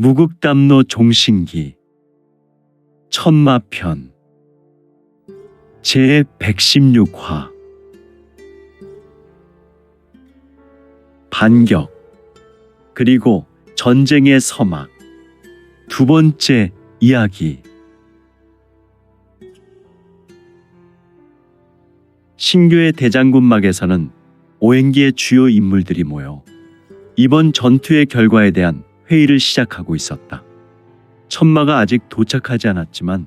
무국담로 종신기 천마편 제116화 반격 그리고 전쟁의 서막 두 번째 이야기. 신교의 대장군막에서는 오행기의 주요 인물들이 모여 이번 전투의 결과에 대한 회의를 시작하고 있었다. 천마가 아직 도착하지 않았지만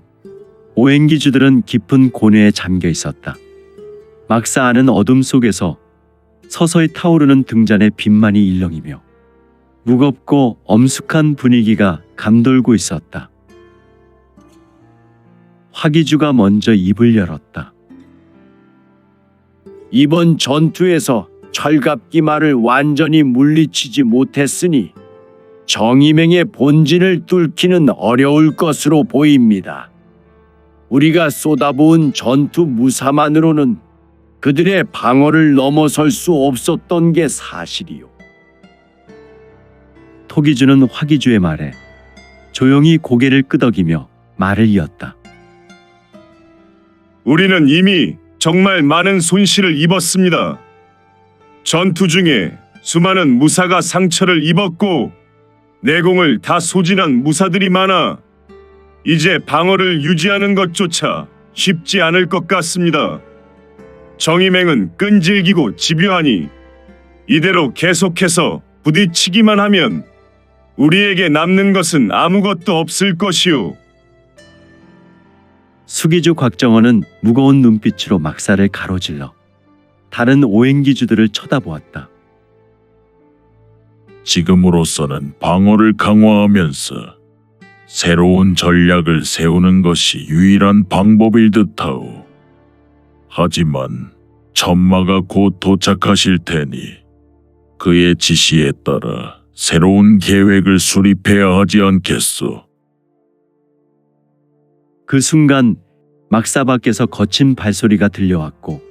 오행기주들은 깊은 고뇌에 잠겨 있었다. 막사 아는 어둠 속에서 서서히 타오르는 등잔의 빛만이 일렁이며 무겁고 엄숙한 분위기가 감돌고 있었다. 화기주가 먼저 입을 열었다. 이번 전투에서 철갑기마를 완전히 물리치지 못했으니 정의맹의 본진을 뚫기는 어려울 것으로 보입니다. 우리가 쏟아부은 전투 무사만으로는 그들의 방어를 넘어설 수 없었던 게 사실이요. 토기주는 화기주의 말에 조용히 고개를 끄덕이며 말을 이었다. 우리는 이미 정말 많은 손실을 입었습니다. 전투 중에 수많은 무사가 상처를 입었고 내공을 다 소진한 무사들이 많아 이제 방어를 유지하는 것조차 쉽지 않을 것 같습니다. 정의맹은 끈질기고 집요하니 이대로 계속해서 부딪히기만 하면 우리에게 남는 것은 아무것도 없을 것이오. 수기주 곽정원은 무거운 눈빛으로 막사를 가로질러 다른 오행기주들을 쳐다보았다. 지금으로서는 방어를 강화하면서 새로운 전략을 세우는 것이 유일한 방법일 듯하오. 하지만 천마가 곧 도착하실 테니 그의 지시에 따라 새로운 계획을 수립해야 하지 않겠소. 그 순간 막사 밖에서 거친 발소리가 들려왔고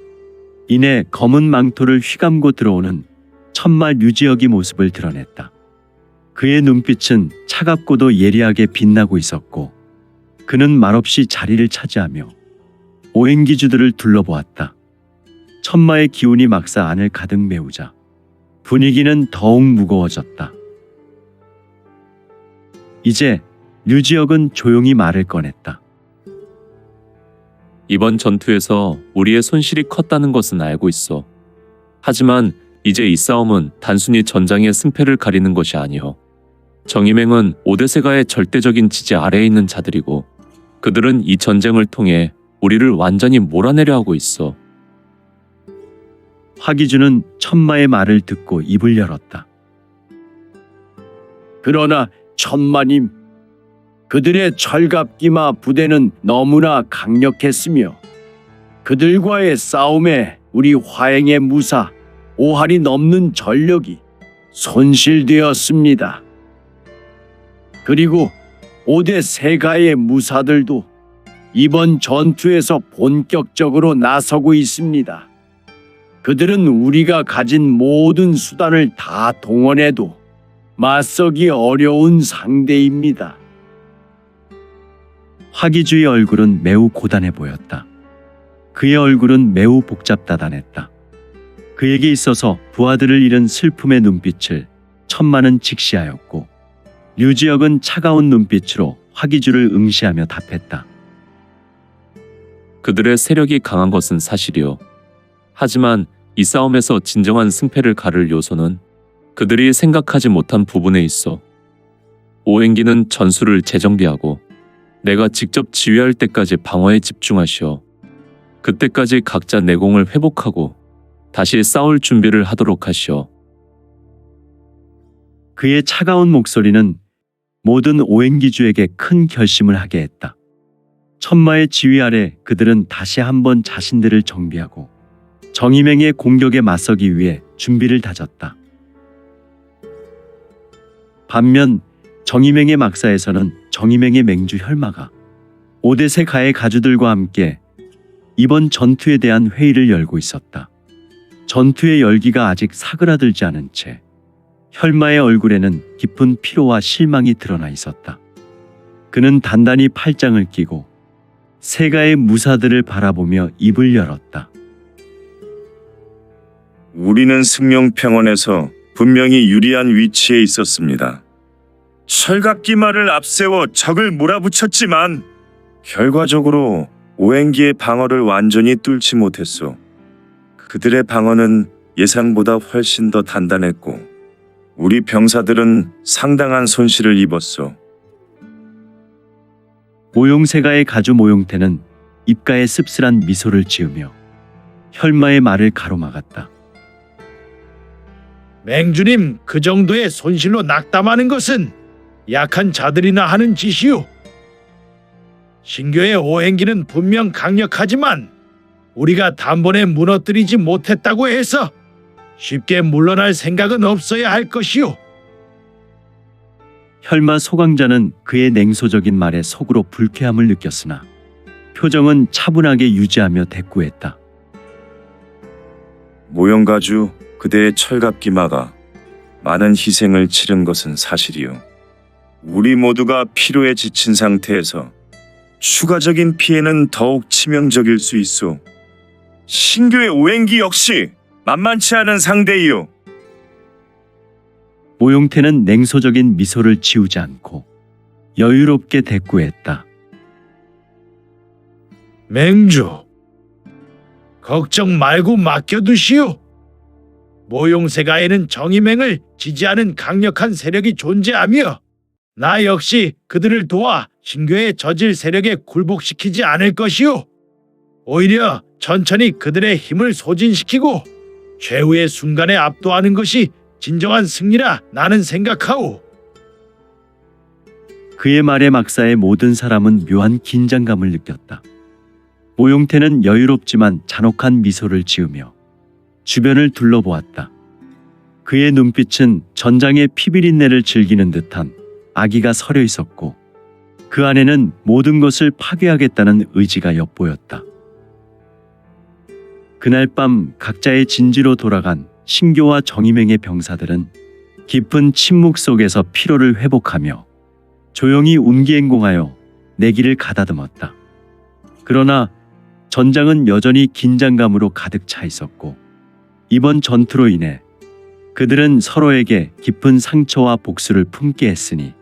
이내 검은 망토를 휘감고 들어오는 천마 류지혁의 모습을 드러냈다. 그의 눈빛은 차갑고도 예리하게 빛나고 있었고 그는 말없이 자리를 차지하며 오행기주들을 둘러보았다. 천마의 기운이 막사 안을 가득 메우자 분위기는 더욱 무거워졌다. 이제 류지혁은 조용히 말을 꺼냈다. 이번 전투에서 우리의 손실이 컸다는 것은 알고 있어. 하지만 이제 이 싸움은 단순히 전장의 승패를 가리는 것이 아니오. 정의맹은 오대세가의 절대적인 지지 아래에 있는 자들이고 그들은 이 전쟁을 통해 우리를 완전히 몰아내려 하고 있어. 화기주는 천마의 말을 듣고 입을 열었다. 그러나 천마님, 그들의 철갑기마 부대는 너무나 강력했으며 그들과의 싸움에 우리 화행의 무사 5할이 넘는 전력이 손실되었습니다. 그리고 5대 세가의 무사들도 이번 전투에서 본격적으로 나서고 있습니다. 그들은 우리가 가진 모든 수단을 다 동원해도 맞서기 어려운 상대입니다. 화기주의 얼굴은 매우 고단해 보였다. 그의 얼굴은 매우 복잡다단했다. 그에게 있어서 부하들을 잃은 슬픔의 눈빛을 천마는 직시하였고 류지혁은 차가운 눈빛으로 화기주를 응시하며 답했다. 그들의 세력이 강한 것은 사실이오. 하지만 이 싸움에서 진정한 승패를 가를 요소는 그들이 생각하지 못한 부분에 있어. 오행기는 전술을 재정비하고 내가 직접 지휘할 때까지 방어에 집중하시오. 그때까지 각자 내공을 회복하고 다시 싸울 준비를 하도록 하시오. 그의 차가운 목소리는 모든 오행기주에게 큰 결심을 하게 했다. 천마의 지휘 아래 그들은 다시 한번 자신들을 정비하고 정의맹의 공격에 맞서기 위해 준비를 다졌다. 반면 정의맹의 막사에서는 정의맹의 맹주 혈마가 오대세 가의 가주들과 함께 이번 전투에 대한 회의를 열고 있었다. 전투의 열기가 아직 사그라들지 않은 채 혈마의 얼굴에는 깊은 피로와 실망이 드러나 있었다. 그는 단단히 팔짱을 끼고 세가의 무사들을 바라보며 입을 열었다. 우리는 승룡평원에서 분명히 유리한 위치에 있었습니다. 철갑기마를 앞세워 적을 몰아붙였지만 결과적으로 오행기의 방어를 완전히 뚫지 못했소. 그들의 방어는 예상보다 훨씬 더 단단했고 우리 병사들은 상당한 손실을 입었소. 모용세가의 가주 모용태는 입가에 씁쓸한 미소를 지으며 혈마의 말을 가로막았다. 맹주님, 그 정도의 손실로 낙담하는 것은 약한 자들이나 하는 짓이오. 신교의 오행기는 분명 강력하지만 우리가 단번에 무너뜨리지 못했다고 해서 쉽게 물러날 생각은 없어야 할 것이오. 혈마 소강자는 그의 냉소적인 말에 속으로 불쾌함을 느꼈으나 표정은 차분하게 유지하며 대꾸했다. 모형가주 그대의 철갑기마가 많은 희생을 치른 것은 사실이오. 우리 모두가 피로에 지친 상태에서 추가적인 피해는 더욱 치명적일 수 있소. 신교의 오행기 역시 만만치 않은 상대이오. 모용태는 냉소적인 미소를 지우지 않고 여유롭게 대꾸했다. 맹주, 걱정 말고 맡겨두시오. 모용세가에는 정의맹을 지지하는 강력한 세력이 존재하며 나 역시 그들을 도와 신교의 저질 세력에 굴복시키지 않을 것이오. 오히려 천천히 그들의 힘을 소진시키고 최후의 순간에 압도하는 것이 진정한 승리라 나는 생각하오. 그의 말에 막사의 모든 사람은 묘한 긴장감을 느꼈다. 모용태는 여유롭지만 잔혹한 미소를 지으며 주변을 둘러보았다. 그의 눈빛은 전장의 피비린내를 즐기는 듯한 아기가 서려 있었고 그 안에는 모든 것을 파괴하겠다는 의지가 엿보였다. 그날 밤 각자의 진지로 돌아간 신교와 정의맹의 병사들은 깊은 침묵 속에서 피로를 회복하며 조용히 운기행공하여 내기를 가다듬었다. 그러나 전장은 여전히 긴장감으로 가득 차 있었고 이번 전투로 인해 그들은 서로에게 깊은 상처와 복수를 품게 했으니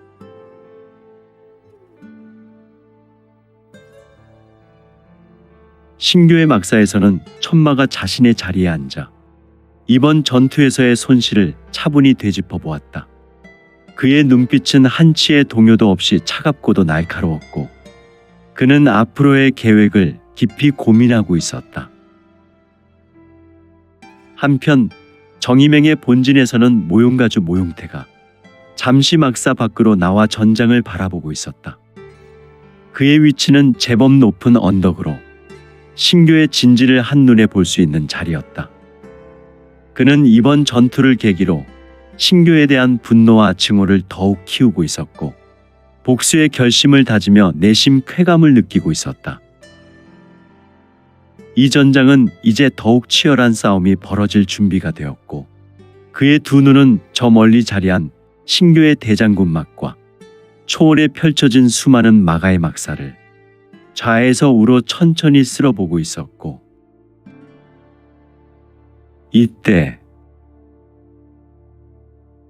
신교의 막사에서는 천마가 자신의 자리에 앉아 이번 전투에서의 손실을 차분히 되짚어 보았다. 그의 눈빛은 한치의 동요도 없이 차갑고도 날카로웠고 그는 앞으로의 계획을 깊이 고민하고 있었다. 한편 정의맹의 본진에서는 모용가주 모용태가 잠시 막사 밖으로 나와 전장을 바라보고 있었다. 그의 위치는 제법 높은 언덕으로 신교의 진지를 한눈에 볼 수 있는 자리였다. 그는 이번 전투를 계기로 신교에 대한 분노와 증오를 더욱 키우고 있었고 복수의 결심을 다지며 내심 쾌감을 느끼고 있었다. 이 전장은 이제 더욱 치열한 싸움이 벌어질 준비가 되었고 그의 두 눈은 저 멀리 자리한 신교의 대장군 막과 초월에 펼쳐진 수많은 마가의 막사를 좌에서 우로 천천히 쓸어보고 있었고 이때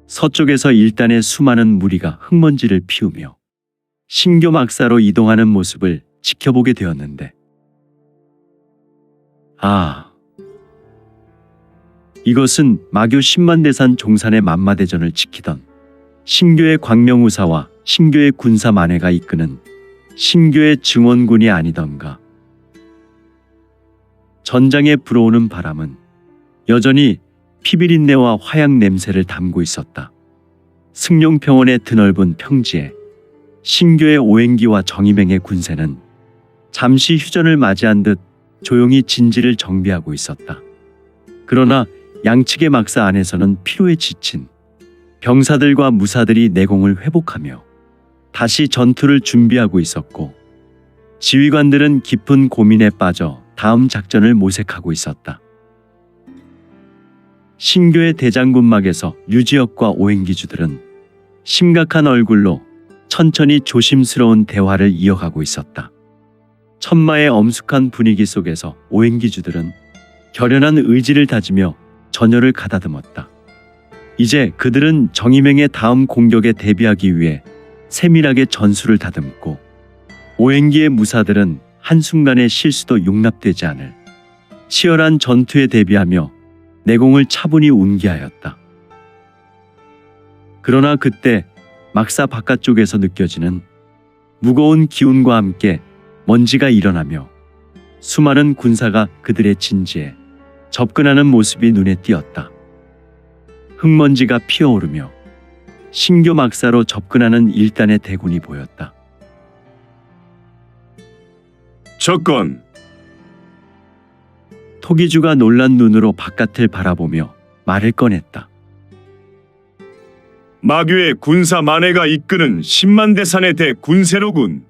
서쪽에서 일단의 수많은 무리가 흙먼지를 피우며 신교 막사로 이동하는 모습을 지켜보게 되었는데 이것은 마교 10만대산 종산의 만마대전을 지키던 신교의 광명우사와 신교의 군사 만회가 이끄는 신교의 증원군이 아니던가. 전장에 불어오는 바람은 여전히 피비린내와 화약 냄새를 담고 있었다. 승룡평원의 드넓은 평지에 신교의 오행기와 정의맹의 군세는 잠시 휴전을 맞이한 듯 조용히 진지를 정비하고 있었다. 그러나 양측의 막사 안에서는 피로에 지친 병사들과 무사들이 내공을 회복하며 다시 전투를 준비하고 있었고 지휘관들은 깊은 고민에 빠져 다음 작전을 모색하고 있었다. 신교의 대장군막에서 류지역과 오행기주들은 심각한 얼굴로 천천히 조심스러운 대화를 이어가고 있었다. 천마의 엄숙한 분위기 속에서 오행기주들은 결연한 의지를 다지며 전열을 가다듬었다. 이제 그들은 정이맹의 다음 공격에 대비하기 위해 세밀하게 전술을 다듬고 오행기의 무사들은 한순간의 실수도 용납되지 않을 치열한 전투에 대비하며 내공을 차분히 운기하였다. 그러나 그때 막사 바깥쪽에서 느껴지는 무거운 기운과 함께 먼지가 일어나며 수많은 군사가 그들의 진지에 접근하는 모습이 눈에 띄었다. 흙먼지가 피어오르며 신교 막사로 접근하는 일단의 대군이 보였다. 적건 토기주가 놀란 눈으로 바깥을 바라보며 말을 꺼냈다. 마교의 군사 만해가 이끄는 10만 대산의 대군세로군.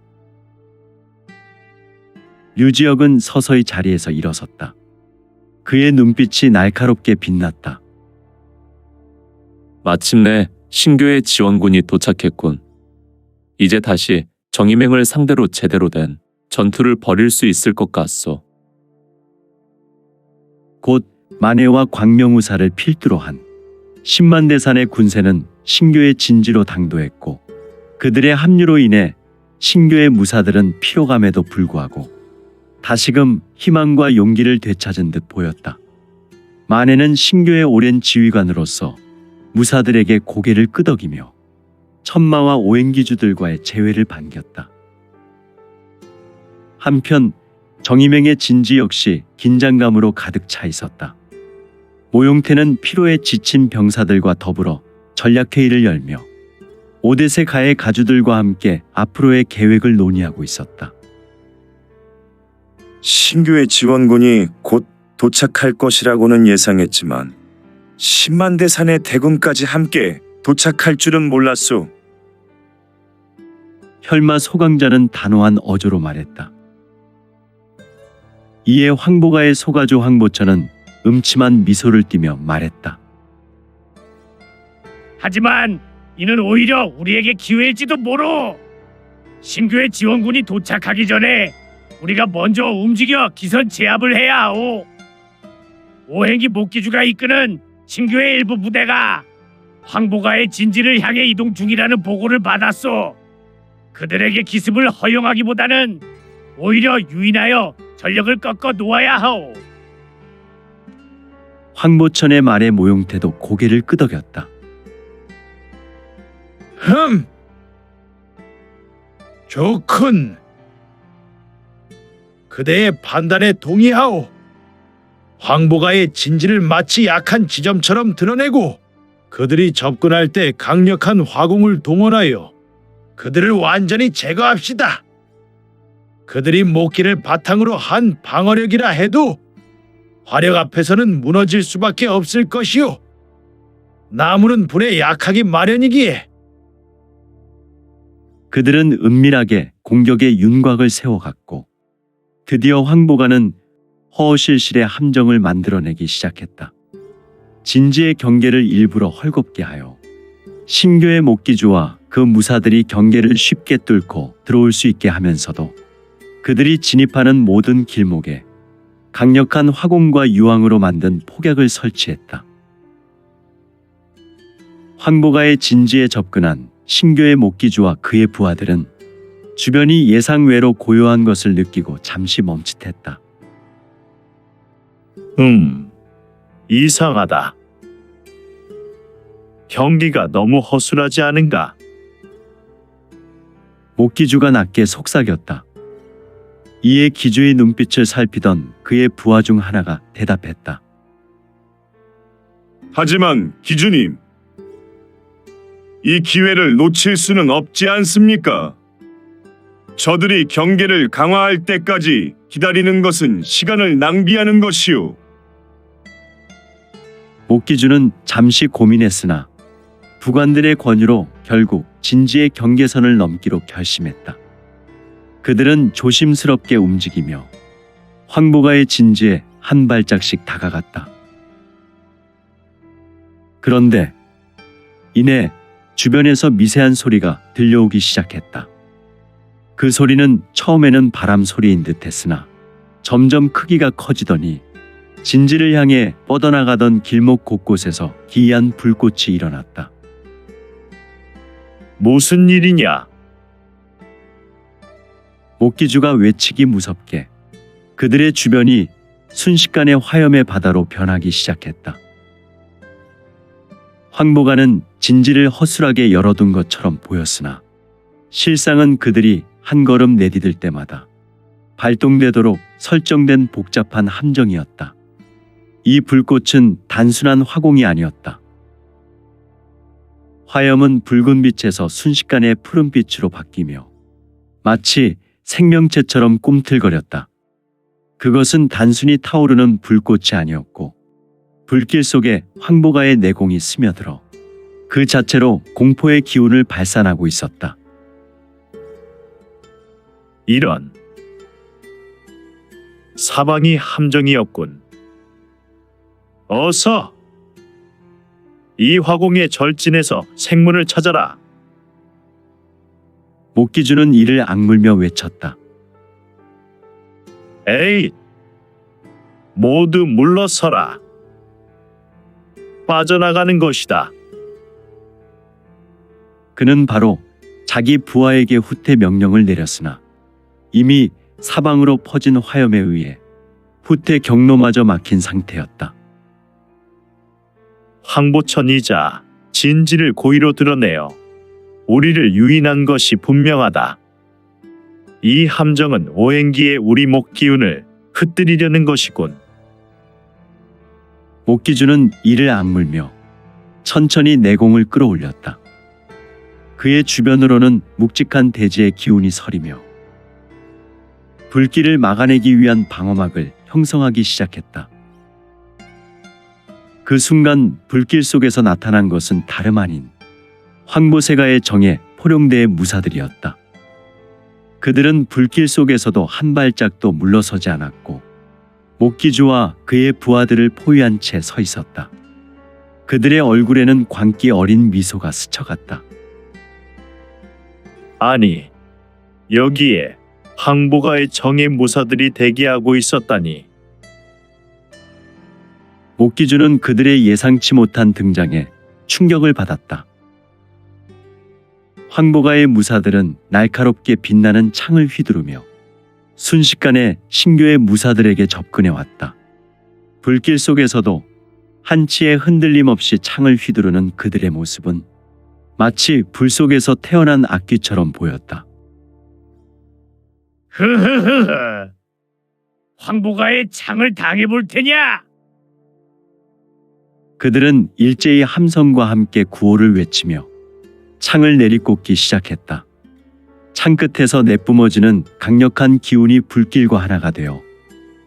류지역은 서서히 자리에서 일어섰다. 그의 눈빛이 날카롭게 빛났다. 마침내 신교의 지원군이 도착했군. 이제 다시 정이맹을 상대로 제대로 된 전투를 벌일 수 있을 것 같소. 곧 만해와 광명우사를 필두로 한 10만 대산의 군세는 신교의 진지로 당도했고 그들의 합류로 인해 신교의 무사들은 피로감에도 불구하고 다시금 희망과 용기를 되찾은 듯 보였다. 만해는 신교의 오랜 지휘관으로서 무사들에게 고개를 끄덕이며 천마와 오행기주들과의 재회를 반겼다. 한편 정이맹의 진지 역시 긴장감으로 가득 차 있었다. 모용태는 피로에 지친 병사들과 더불어 전략회의를 열며 오대세 가의 가주들과 함께 앞으로의 계획을 논의하고 있었다. 신교의 지원군이 곧 도착할 것이라고는 예상했지만 10만 대산의 대군까지 함께 도착할 줄은 몰랐소. 혈마 소강자는 단호한 어조로 말했다. 이에 황보가의 소가조 황보천은 음침한 미소를 띠며 말했다. 하지만 이는 오히려 우리에게 기회일지도 모로. 신교의 지원군이 도착하기 전에 우리가 먼저 움직여 기선 제압을 해야 하오. 오행기 목기주가 이끄는 신교의 일부 부대가 황보가의 진지를 향해 이동 중이라는 보고를 받았소. 그들에게 기습을 허용하기보다는 오히려 유인하여 전력을 꺾어 놓아야 하오. 황보천의 말에 모용태도 고개를 끄덕였다. 좋군. 그대의 판단에 동의하오. 황보가의 진지를 마치 약한 지점처럼 드러내고 그들이 접근할 때 강력한 화공을 동원하여 그들을 완전히 제거합시다. 그들이 목기를 바탕으로 한 방어력이라 해도 화력 앞에서는 무너질 수밖에 없을 것이오. 나무는 불에 약하기 마련이기에. 그들은 은밀하게 공격의 윤곽을 세워갔고 드디어 황보가는 허허실실의 함정을 만들어내기 시작했다. 진지의 경계를 일부러 헐겁게 하여 신교의 목기주와 그 무사들이 경계를 쉽게 뚫고 들어올 수 있게 하면서도 그들이 진입하는 모든 길목에 강력한 화공과 유황으로 만든 폭약을 설치했다. 황보가의 진지에 접근한 신교의 목기주와 그의 부하들은 주변이 예상외로 고요한 것을 느끼고 잠시 멈칫했다. 이상하다. 경기가 너무 허술하지 않은가? 목기주가 낮게 속삭였다. 이에 기주의 눈빛을 살피던 그의 부하 중 하나가 대답했다. 하지만 기주님, 이 기회를 놓칠 수는 없지 않습니까? 저들이 경계를 강화할 때까지 기다리는 것은 시간을 낭비하는 것이오. 목기주는 잠시 고민했으나 부관들의 권유로 결국 진지의 경계선을 넘기로 결심했다. 그들은 조심스럽게 움직이며 황보가의 진지에 한 발짝씩 다가갔다. 그런데 이내 주변에서 미세한 소리가 들려오기 시작했다. 그 소리는 처음에는 바람 소리인 듯 했으나 점점 크기가 커지더니 진지를 향해 뻗어나가던 길목 곳곳에서 기이한 불꽃이 일어났다. 무슨 일이냐? 목기주가 외치기 무섭게 그들의 주변이 순식간에 화염의 바다로 변하기 시작했다. 황보가는 진지를 허술하게 열어둔 것처럼 보였으나 실상은 그들이 한 걸음 내디딜 때마다 발동되도록 설정된 복잡한 함정이었다. 이 불꽃은 단순한 화공이 아니었다. 화염은 붉은 빛에서 순식간에 푸른빛으로 바뀌며 마치 생명체처럼 꿈틀거렸다. 그것은 단순히 타오르는 불꽃이 아니었고 불길 속에 황보가의 내공이 스며들어 그 자체로 공포의 기운을 발산하고 있었다. 이런 사방이 함정이었군. 어서 이 화공의 절진에서 생문을 찾아라. 목기주는 이를 악물며 외쳤다. 에이, 모두 물러서라. 빠져나가는 것이다. 그는 바로 자기 부하에게 후퇴 명령을 내렸으나 이미 사방으로 퍼진 화염에 의해 후퇴 경로마저 막힌 상태였다. 황보천이자 진지를 고의로 드러내어 우리를 유인한 것이 분명하다. 이 함정은 오행기의 우리 목 기운을 흩뜨리려는 것이군. 목기주는 이를 악물며 천천히 내공을 끌어올렸다. 그의 주변으로는 묵직한 대지의 기운이 서리며 불길을 막아내기 위한 방어막을 형성하기 시작했다. 그 순간 불길 속에서 나타난 것은 다름 아닌 황보세가의 정예 포룡대의 무사들이었다. 그들은 불길 속에서도 한 발짝도 물러서지 않았고 목기주와 그의 부하들을 포위한 채 서 있었다. 그들의 얼굴에는 광기 어린 미소가 스쳐갔다. 아니, 여기에 황보가의 정예 무사들이 대기하고 있었다니. 목기주는 그들의 예상치 못한 등장에 충격을 받았다. 황보가의 무사들은 날카롭게 빛나는 창을 휘두르며 순식간에 신교의 무사들에게 접근해 왔다. 불길 속에서도 한치의 흔들림 없이 창을 휘두르는 그들의 모습은 마치 불 속에서 태어난 악귀처럼 보였다. 흐흐흐흐. 황보가의 창을 당해볼 테냐? 그들은 일제히 함성과 함께 구호를 외치며 창을 내리꽂기 시작했다. 창 끝에서 내뿜어지는 강력한 기운이 불길과 하나가 되어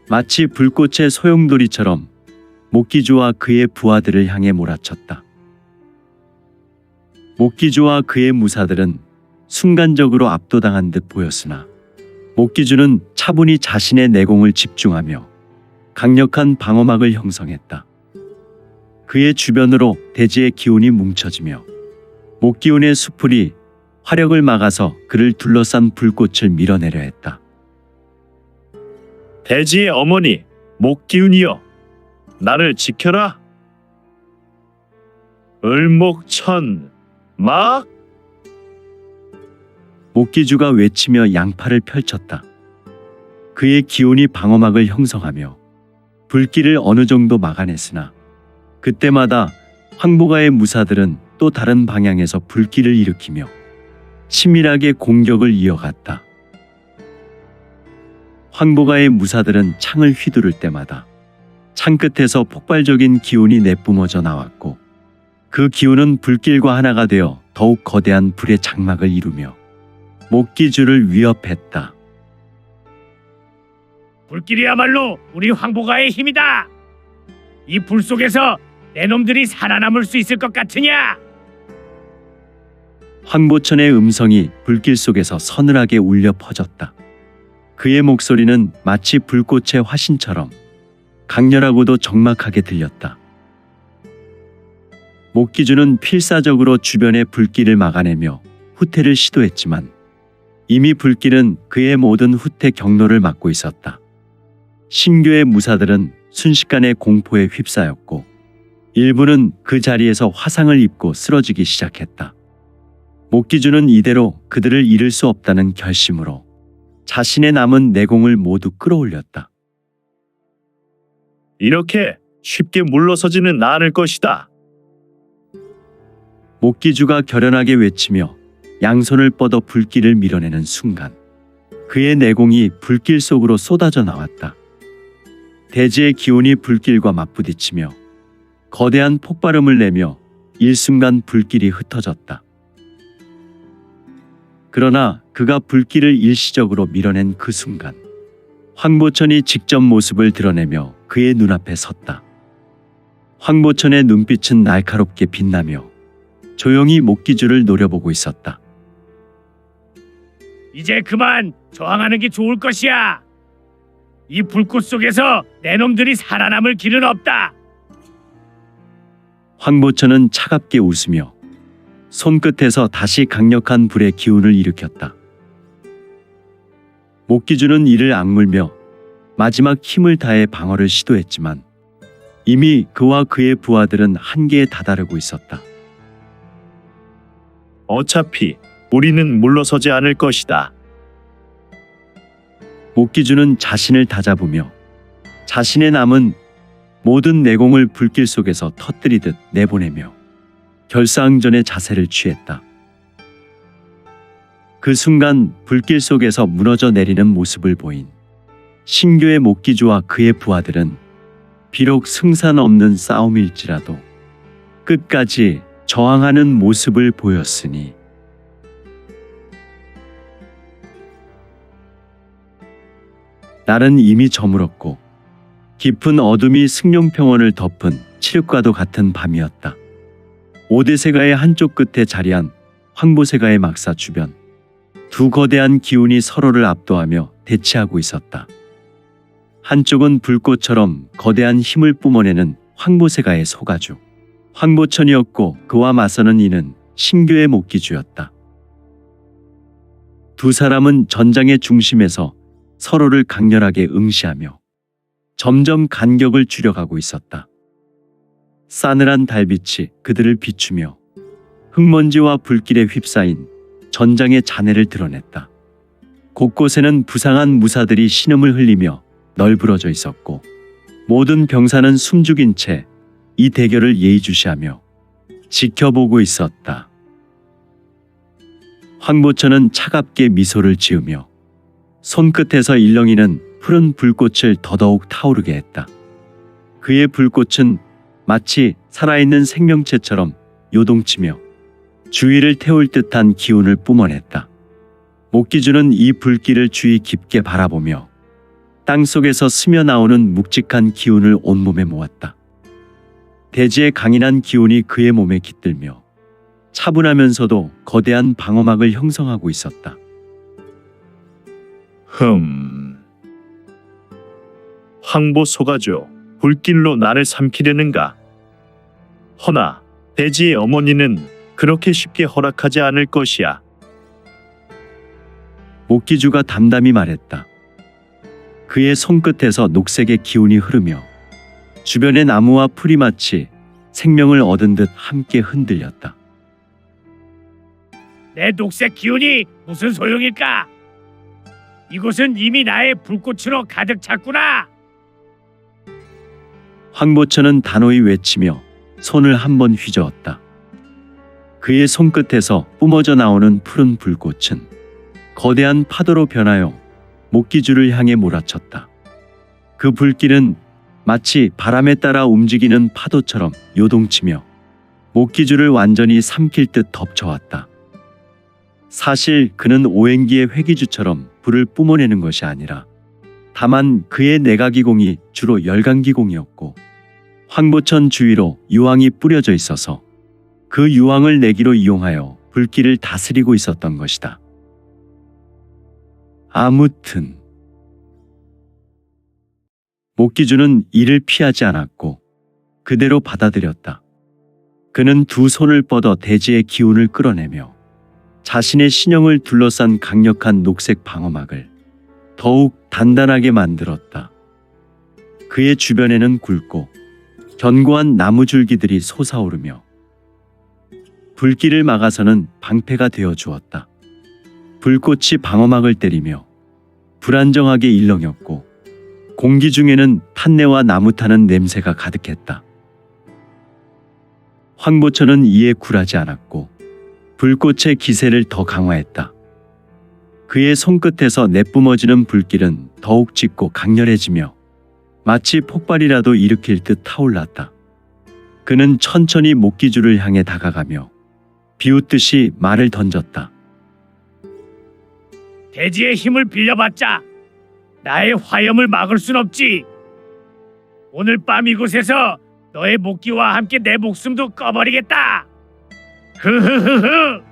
마치 불꽃의 소용돌이처럼 목기주와 그의 부하들을 향해 몰아쳤다. 목기주와 그의 무사들은 순간적으로 압도당한 듯 보였으나 목기주는 차분히 자신의 내공을 집중하며 강력한 방어막을 형성했다. 그의 주변으로 대지의 기운이 뭉쳐지며 목기운의 수풀이 화력을 막아서 그를 둘러싼 불꽃을 밀어내려 했다. 대지의 어머니, 목기운이여, 나를 지켜라. 을목천 막. 목기주가 외치며 양팔을 펼쳤다. 그의 기운이 방어막을 형성하며 불길을 어느 정도 막아냈으나 그때마다 황보가의 무사들은 또 다른 방향에서 불길을 일으키며 치밀하게 공격을 이어갔다. 황보가의 무사들은 창을 휘두를 때마다 창 끝에서 폭발적인 기운이 내뿜어져 나왔고 그 기운은 불길과 하나가 되어 더욱 거대한 불의 장막을 이루며 목기주를 위협했다. 불길이야말로 우리 황보가의 힘이다. 이 불 속에서 내 놈들이 살아남을 수 있을 것 같으냐? 황보천의 음성이 불길 속에서 서늘하게 울려 퍼졌다. 그의 목소리는 마치 불꽃의 화신처럼 강렬하고도 적막하게 들렸다. 목기주는 필사적으로 주변의 불길을 막아내며 후퇴를 시도했지만 이미 불길은 그의 모든 후퇴 경로를 막고 있었다. 신교의 무사들은 순식간에 공포에 휩싸였고 일부는 그 자리에서 화상을 입고 쓰러지기 시작했다. 목기주는 이대로 그들을 잃을 수 없다는 결심으로 자신의 남은 내공을 모두 끌어올렸다. 이렇게 쉽게 물러서지는 않을 것이다. 목기주가 결연하게 외치며 양손을 뻗어 불길을 밀어내는 순간 그의 내공이 불길 속으로 쏟아져 나왔다. 대지의 기운이 불길과 맞부딪히며 거대한 폭발음을 내며 일순간 불길이 흩어졌다. 그러나 그가 불길을 일시적으로 밀어낸 그 순간 황보천이 직접 모습을 드러내며 그의 눈앞에 섰다. 황보천의 눈빛은 날카롭게 빛나며 조용히 목기주를 노려보고 있었다. 이제 그만 저항하는 게 좋을 것이야. 이 불꽃 속에서 내 놈들이 살아남을 길은 없다. 황보천은 차갑게 웃으며 손끝에서 다시 강력한 불의 기운을 일으켰다. 목기주는 이를 악물며 마지막 힘을 다해 방어를 시도했지만 이미 그와 그의 부하들은 한계에 다다르고 있었다. 어차피 우리는 물러서지 않을 것이다. 목기주는 자신을 다잡으며 자신의 남은 모든 내공을 불길 속에서 터뜨리듯 내보내며 결사항전의 자세를 취했다. 그 순간 불길 속에서 무너져 내리는 모습을 보인 신교의 목기주와 그의 부하들은 비록 승산 없는 싸움일지라도 끝까지 저항하는 모습을 보였으니 날은 이미 저물었고 깊은 어둠이 승룡평원을 덮은 칠흑과도 같은 밤이었다. 오대세가의 한쪽 끝에 자리한 황보세가의 막사 주변 두 거대한 기운이 서로를 압도하며 대치하고 있었다. 한쪽은 불꽃처럼 거대한 힘을 뿜어내는 황보세가의 소가주 황보천이었고 그와 맞서는 이는 신교의 목기주였다. 두 사람은 전장의 중심에서 서로를 강렬하게 응시하며 점점 간격을 줄여가고 있었다. 싸늘한 달빛이 그들을 비추며 흙먼지와 불길에 휩싸인 전장의 잔해를 드러냈다. 곳곳에는 부상한 무사들이 신음을 흘리며 널브러져 있었고 모든 병사는 숨죽인 채 이 대결을 예의주시하며 지켜보고 있었다. 황보천은 차갑게 미소를 지으며 손끝에서 일렁이는 푸른 불꽃을 더더욱 타오르게 했다. 그의 불꽃은 마치 살아있는 생명체처럼 요동치며 주위를 태울 듯한 기운을 뿜어냈다. 목기주는 이 불길을 주의 깊게 바라보며 땅속에서 스며 나오는 묵직한 기운을 온몸에 모았다. 대지의 강인한 기운이 그의 몸에 깃들며 차분하면서도 거대한 방어막을 형성하고 있었다. 황보 소가죠. 불길로 나를 삼키려는가? 허나 대지의 어머니는 그렇게 쉽게 허락하지 않을 것이야. 목기주가 담담히 말했다. 그의 손끝에서 녹색의 기운이 흐르며 주변의 나무와 풀이 마치 생명을 얻은 듯 함께 흔들렸다. 내 녹색 기운이 무슨 소용일까? 이곳은 이미 나의 불꽃으로 가득 찼구나. 황보천은 단호히 외치며 손을 한번 휘저었다. 그의 손끝에서 뿜어져 나오는 푸른 불꽃은 거대한 파도로 변하여 목기주를 향해 몰아쳤다. 그 불길은 마치 바람에 따라 움직이는 파도처럼 요동치며 목기주를 완전히 삼킬 듯 덮쳐왔다. 사실 그는 오행기의 회기주처럼 불을 뿜어내는 것이 아니라 다만 그의 내각기공이 주로 열강기공이었고 황보천 주위로 유황이 뿌려져 있어서 그 유황을 내기로 이용하여 불길을 다스리고 있었던 것이다. 아무튼 목기주는 이를 피하지 않았고 그대로 받아들였다. 그는 두 손을 뻗어 대지의 기운을 끌어내며 자신의 신형을 둘러싼 강력한 녹색 방어막을 더욱 단단하게 만들었다. 그의 주변에는 굵고 견고한 나무 줄기들이 솟아오르며 불길을 막아서는 방패가 되어 주었다. 불꽃이 방어막을 때리며 불안정하게 일렁였고 공기 중에는 탄내와 나무 타는 냄새가 가득했다. 황보천은 이에 굴하지 않았고 불꽃의 기세를 더 강화했다. 그의 손끝에서 내뿜어지는 불길은 더욱 짙고 강렬해지며 마치 폭발이라도 일으킬 듯 타올랐다. 그는 천천히 목기줄을 향해 다가가며 비웃듯이 말을 던졌다. 대지의 힘을 빌려봤자 나의 화염을 막을 순 없지. 오늘 밤 이곳에서 너의 목기와 함께 내 목숨도 꺼버리겠다. 흐흐흐흐.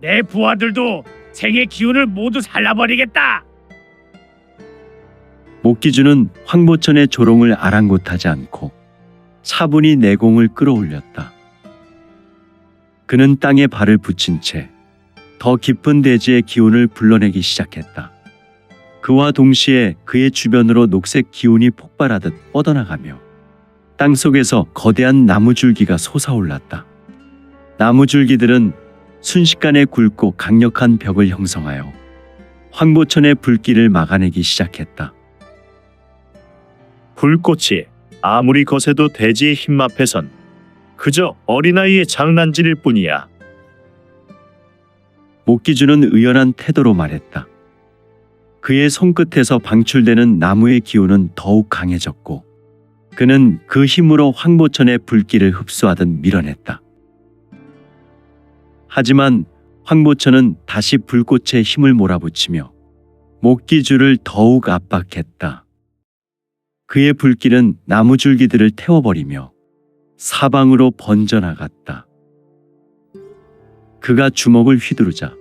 내 부하들도 생의 기운을 모두 살라버리겠다. 목기주는 황보천의 조롱을 아랑곳하지 않고 차분히 내공을 끌어올렸다. 그는 땅에 발을 붙인 채 더 깊은 대지의 기운을 불러내기 시작했다. 그와 동시에 그의 주변으로 녹색 기운이 폭발하듯 뻗어나가며 땅속에서 거대한 나무줄기가 솟아올랐다. 나무줄기들은 순식간에 굵고 강력한 벽을 형성하여 황보천의 불길을 막아내기 시작했다. 불꽃이 아무리 거세도 대지의 힘 앞에선 그저 어린아이의 장난질일 뿐이야. 목기주는 의연한 태도로 말했다. 그의 손끝에서 방출되는 나무의 기운은 더욱 강해졌고 그는 그 힘으로 황보천의 불길을 흡수하듯 밀어냈다. 하지만 황보천은 다시 불꽃의 힘을 몰아붙이며 목기주를 더욱 압박했다. 그의 불길은 나무 줄기들을 태워버리며 사방으로 번져나갔다. 그가 주먹을 휘두르자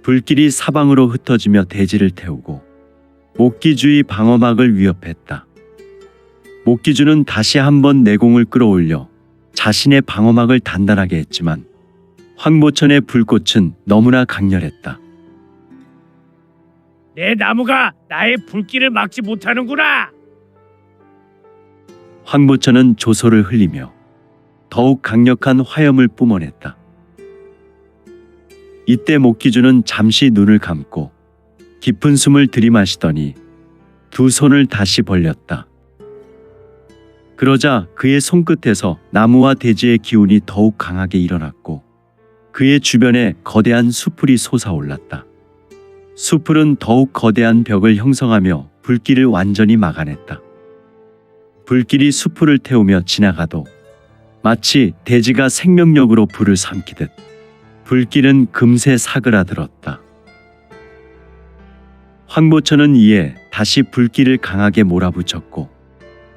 불길이 사방으로 흩어지며 대지를 태우고 목기주의 방어막을 위협했다. 목기주는 다시 한번 내공을 끌어올려 자신의 방어막을 단단하게 했지만 황보천의 불꽃은 너무나 강렬했다. 내 나무가 나의 불길을 막지 못하는구나. 황보천은 조소를 흘리며 더욱 강력한 화염을 뿜어냈다. 이때 목기주는 잠시 눈을 감고 깊은 숨을 들이마시더니 두 손을 다시 벌렸다. 그러자 그의 손끝에서 나무와 대지의 기운이 더욱 강하게 일어났고 그의 주변에 거대한 숲풀이 솟아올랐다. 숲풀은 더욱 거대한 벽을 형성하며 불길을 완전히 막아냈다. 불길이 숲풀을 태우며 지나가도 마치 대지가 생명력으로 불을 삼키듯 불길은 금세 사그라들었다. 황보천은 이에 다시 불길을 강하게 몰아붙였고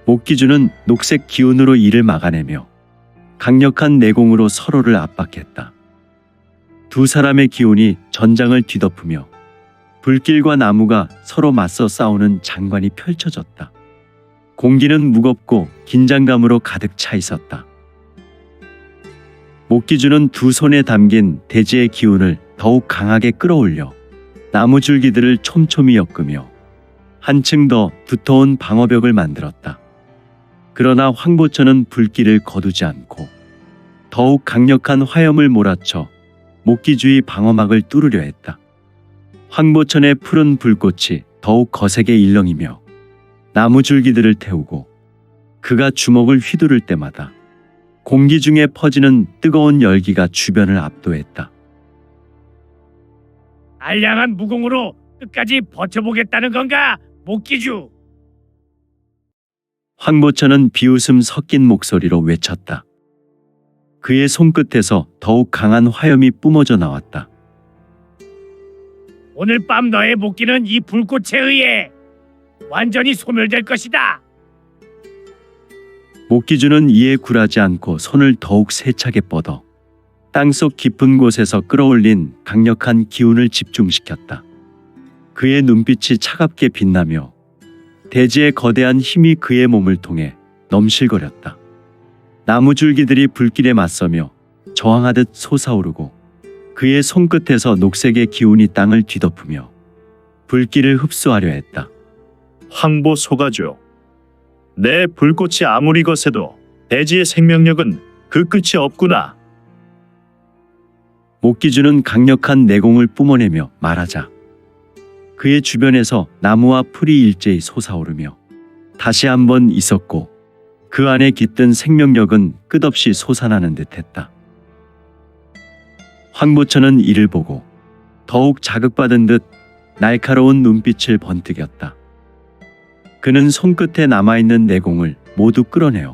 목기주는 녹색 기운으로 이를 막아내며 강력한 내공으로 서로를 압박했다. 두 사람의 기운이 전장을 뒤덮으며 불길과 나무가 서로 맞서 싸우는 장관이 펼쳐졌다. 공기는 무겁고 긴장감으로 가득 차 있었다. 목기주는 두 손에 담긴 대지의 기운을 더욱 강하게 끌어올려 나무 줄기들을 촘촘히 엮으며 한층 더 두터운 방어벽을 만들었다. 그러나 황보천은 불길을 거두지 않고 더욱 강력한 화염을 몰아쳐 목기주의 방어막을 뚫으려 했다. 황보천의 푸른 불꽃이 더욱 거세게 일렁이며 나무 줄기들을 태우고 그가 주먹을 휘두를 때마다 공기 중에 퍼지는 뜨거운 열기가 주변을 압도했다. 알량한 무공으로 끝까지 버텨보겠다는 건가, 목기주? 황보천은 비웃음 섞인 목소리로 외쳤다. 그의 손끝에서 더욱 강한 화염이 뿜어져 나왔다. 오늘 밤 너의 목기는 이 불꽃에 의해 완전히 소멸될 것이다. 목기주는 이에 굴하지 않고 손을 더욱 세차게 뻗어 땅속 깊은 곳에서 끌어올린 강력한 기운을 집중시켰다. 그의 눈빛이 차갑게 빛나며 대지의 거대한 힘이 그의 몸을 통해 넘실거렸다. 나무줄기들이 불길에 맞서며 저항하듯 솟아오르고 그의 손끝에서 녹색의 기운이 땅을 뒤덮으며 불길을 흡수하려 했다. 황보 소가죠. 내 불꽃이 아무리 거세도 대지의 생명력은 그 끝이 없구나. 목기주는 강력한 내공을 뿜어내며 말하자 그의 주변에서 나무와 풀이 일제히 솟아오르며 다시 한번 있었고 그 안에 깃든 생명력은 끝없이 솟아나는 듯했다. 황보천은 이를 보고 더욱 자극받은 듯 날카로운 눈빛을 번뜩였다. 그는 손끝에 남아있는 내공을 모두 끌어내어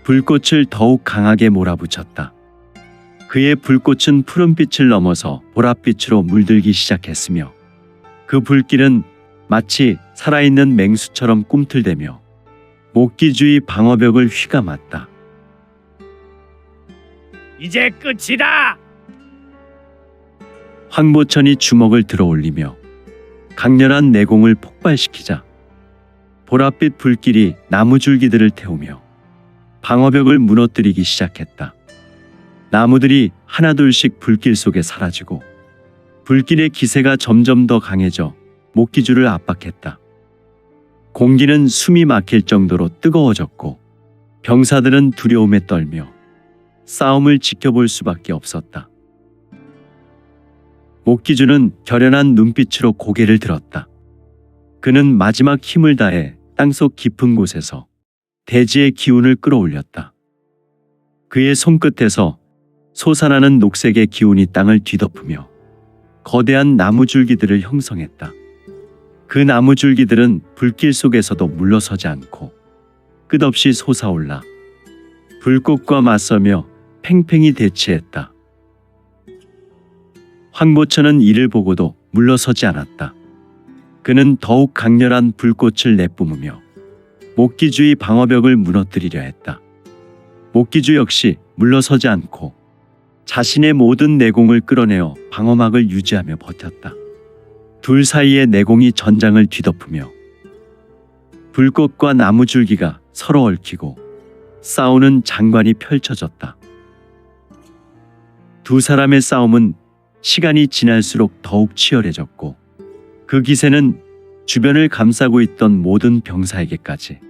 불꽃을 더욱 강하게 몰아붙였다. 그의 불꽃은 푸른빛을 넘어서 보랏빛으로 물들기 시작했으며 그 불길은 마치 살아있는 맹수처럼 꿈틀대며 목기주의 방어벽을 휘감았다. 이제 끝이다. 황보천이 주먹을 들어 올리며 강렬한 내공을 폭발시키자 보랏빛 불길이 나무줄기들을 태우며 방어벽을 무너뜨리기 시작했다. 나무들이 하나둘씩 불길 속에 사라지고 불길의 기세가 점점 더 강해져 목기주를 압박했다. 공기는 숨이 막힐 정도로 뜨거워졌고 병사들은 두려움에 떨며 싸움을 지켜볼 수밖에 없었다. 목기주는 결연한 눈빛으로 고개를 들었다. 그는 마지막 힘을 다해 땅속 깊은 곳에서 대지의 기운을 끌어올렸다. 그의 손끝에서 솟아나는 녹색의 기운이 땅을 뒤덮으며 거대한 나무줄기들을 형성했다. 그 나무줄기들은 불길 속에서도 물러서지 않고 끝없이 솟아올라 불꽃과 맞서며 팽팽히 대치했다. 황보천은 이를 보고도 물러서지 않았다. 그는 더욱 강렬한 불꽃을 내뿜으며 목기주의 방어벽을 무너뜨리려 했다. 목기주 역시 물러서지 않고 자신의 모든 내공을 끌어내어 방어막을 유지하며 버텼다. 둘 사이의 내공이 전장을 뒤덮으며 불꽃과 나무줄기가 서로 얽히고 싸우는 장관이 펼쳐졌다. 두 사람의 싸움은 시간이 지날수록 더욱 치열해졌고 그 기세는 주변을 감싸고 있던 모든 병사에게까지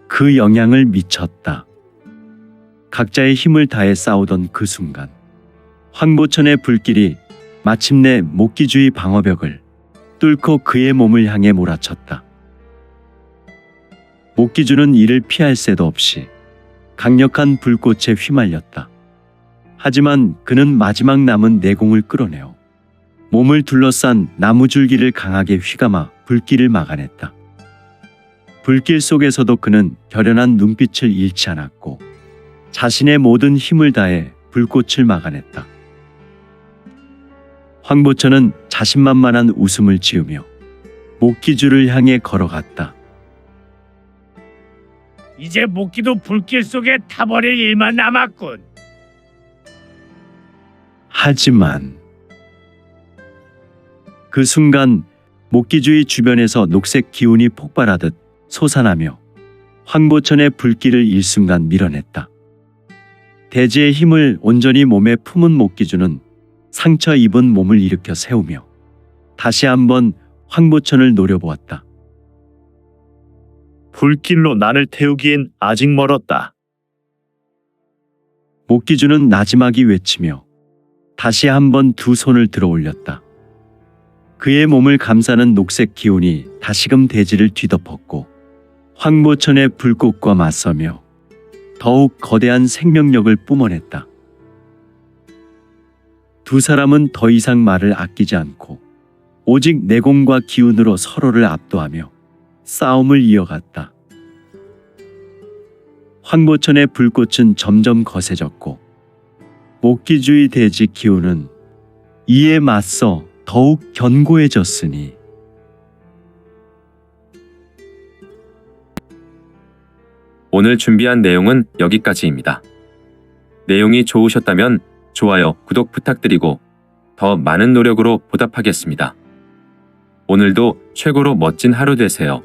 그 영향을 미쳤다. 각자의 힘을 다해 싸우던 그 순간 황보천의 불길이 마침내 목기주의 방어벽을 뚫고 그의 몸을 향해 몰아쳤다. 목기주는 이를 피할 새도 없이 강력한 불꽃에 휘말렸다. 하지만 그는 마지막 남은 내공을 끌어내어 몸을 둘러싼 나무줄기를 강하게 휘감아 불길을 막아냈다. 불길 속에서도 그는 결연한 눈빛을 잃지 않았고 자신의 모든 힘을 다해 불꽃을 막아냈다. 황보천은 자신만만한 웃음을 지으며 목기주를 향해 걸어갔다. 이제 목기도 불길 속에 타버릴 일만 남았군. 하지만 그 순간 목기주의 주변에서 녹색 기운이 폭발하듯 솟아나며 황보천의 불길을 일순간 밀어냈다. 대지의 힘을 온전히 몸에 품은 목기주는 상처 입은 몸을 일으켜 세우며 다시 한번 황보천을 노려보았다. 불길로 나를 태우기엔 아직 멀었다. 목기주는 나지막이 외치며 다시 한번 두 손을 들어 올렸다. 그의 몸을 감싸는 녹색 기운이 다시금 대지를 뒤덮었고 황보천의 불꽃과 맞서며 더욱 거대한 생명력을 뿜어냈다. 두 사람은 더 이상 말을 아끼지 않고 오직 내공과 기운으로 서로를 압도하며 싸움을 이어갔다. 황보천의 불꽃은 점점 거세졌고 목기주의 대지 기운은 이에 맞서 더욱 견고해졌으니 오늘 준비한 내용은 여기까지입니다. 내용이 좋으셨다면 좋아요, 구독 부탁드리고 더 많은 노력으로 보답하겠습니다. 오늘도 최고로 멋진 하루 되세요.